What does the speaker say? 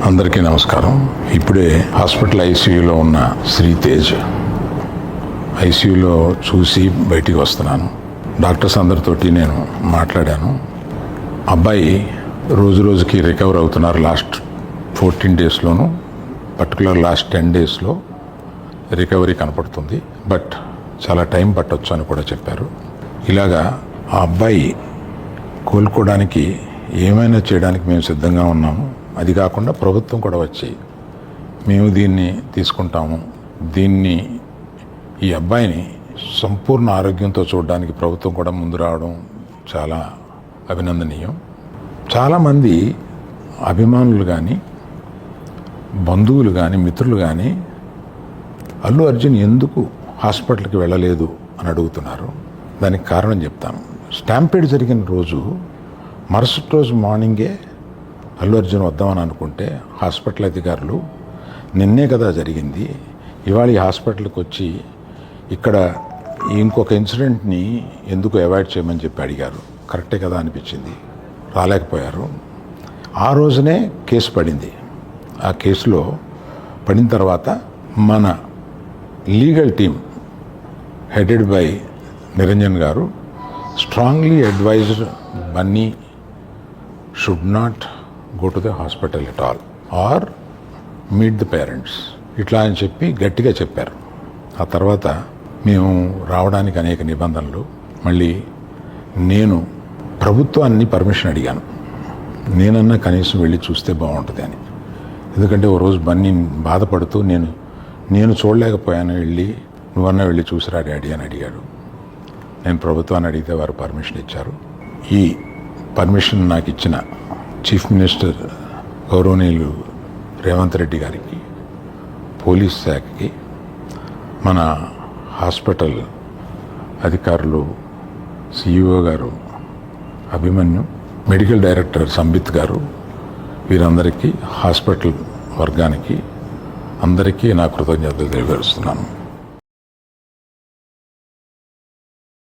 అందరికీ నమస్కారం. ఇప్పుడే హాస్పిటల్ ఐసీయూలో ఉన్న శ్రీతేజ్ ఐసీయూలో చూసి బయటికి వస్తున్నాను. డాక్టర్స్ అందరితోటి నేను మాట్లాడాను. అబ్బాయి రోజు రోజుకి రికవర్ అవుతున్నారు. లాస్ట్ 14 డేస్లోనూ పర్టికులర్ లాస్ట్ 10 డేస్లో రికవరీ కనపడుతుంది. బట్ చాలా టైం పట్టొచ్చు అని కూడా చెప్పారు. ఇలాగా ఆ అబ్బాయి కోలుకోవడానికి ఏమైనా చేయడానికి మేము సిద్ధంగా ఉన్నాము. అది కాకుండా ప్రభుత్వం కూడా వచ్చి మేము దీన్ని తీసుకుంటాము, ఈ అబ్బాయిని సంపూర్ణ ఆరోగ్యంతో చూడడానికి ప్రభుత్వం కూడా ముందు రావడం చాలా అభినందనీయం. చాలామంది అభిమానులు కానీ, బంధువులు కానీ, మిత్రులు కానీ అల్లు అర్జున్ ఎందుకు హాస్పిటల్కి వెళ్ళలేదు అని అడుగుతున్నారు. దానికి కారణం చెప్తాను. స్టాంపేడ్ జరిగిన రోజు మరుసటి రోజు మార్నింగే అల్లు అర్జున్ వద్దామని అనుకుంటే హాస్పిటల్ అధికారులు నిన్నే కదా జరిగింది, ఇవాళ ఈ హాస్పిటల్కి వచ్చి ఇక్కడ ఇంకొక ఇన్సిడెంట్ని ఎందుకు అవాయిడ్ చేయమని చెప్పి అడిగారు. కరెక్టే కదా అనిపించింది. రాలేకపోయారు. ఆ రోజునే కేసు పడింది. ఆ కేసులో పడిన తర్వాత మన legal team headed by Niranjan garu strongly advised Bunny should not go to the hospital at all or meet the parents ఇట్లా అని చెప్పి గట్టిగా చెప్పారు. ఆ తర్వాత మేము రావడానికి అనేక నిబంధనలు, మళ్ళీ నేను ప్రభుత్వాన్ని పర్మిషన్ అడిగాను. నేనన్నా కనీసం వెళ్ళి చూస్తే బాగుంటుంది అని. ఎందుకంటే ఓ రోజు బన్నీ బాధపడుతూ నేను చూడలేకపోయాను, నువ్వన్నా వెళ్ళి చూసిరా డాడీ అని అడిగాడు. నేను ప్రభుత్వాన్ని అడిగితే వారు పర్మిషన్ ఇచ్చారు. ఈ పర్మిషన్ నాకు ఇచ్చిన చీఫ్ మినిస్టర్ గౌరవనీయులు రేవంత్ రెడ్డి గారికి, పోలీస్ శాఖకి, మన హాస్పిటల్ అధికారులు, సిఇఓ గారు అభిమన్యు, మెడికల్ డైరెక్టర్ సంబిత్ గారు, వీరందరికీ, హాస్పిటల్ వర్గానికి అందరికీ నా కృతజ్ఞతలు తెలియజేస్తున్నాను.